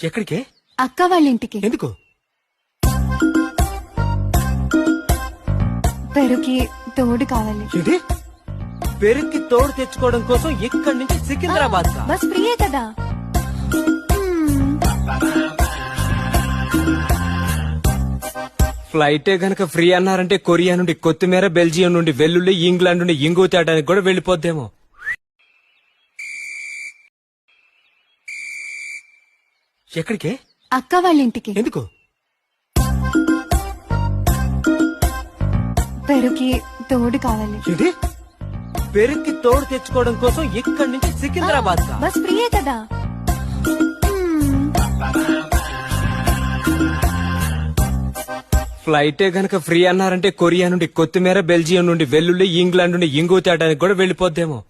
ఎక్కడికి? అక్క వాళ్ళ ఇంటికి. ఎందుకు? పెరుకి తోడు కావాలి. ఏంటి? పెరుక్కి తోడు తెచ్చుకోవడం కోసం ఇక్కడి నుంచి సికింద్రాబాద్ కా? బస్ ఫ్రీయే కదా. ఫ్లైటే గనక ఫ్రీ అన్నారంటే కొరియా నుండి కొత్తిమీర, బెల్జియం నుండి వెల్లుల్లి, ఇంగ్లాండ్ నుండి ఇంగు తేడానికి కూడా వెళ్లిపోద్దేమో. ఎక్కడికి? అక్క వాళ్ళ ఇంటికి. ఎందుకు? పెరుకి తోడు కావాలి. ఏంటి? పెరుక్కి తోడు తెచ్చుకోవడం కోసం ఇక్కడి నుంచి సికింద్రాబాద్ కా? బస్ ఫ్రీయే కదా. ఫ్లైటే గనక ఫ్రీ అన్నారంటే కొరియా నుండి కొత్తిమీర, బెల్జియం నుండి వెల్లుల్లి, ఇంగ్లాండ్ నుండి ఇంగు తేడానికి కూడా వెళ్లిపోద్దేమో.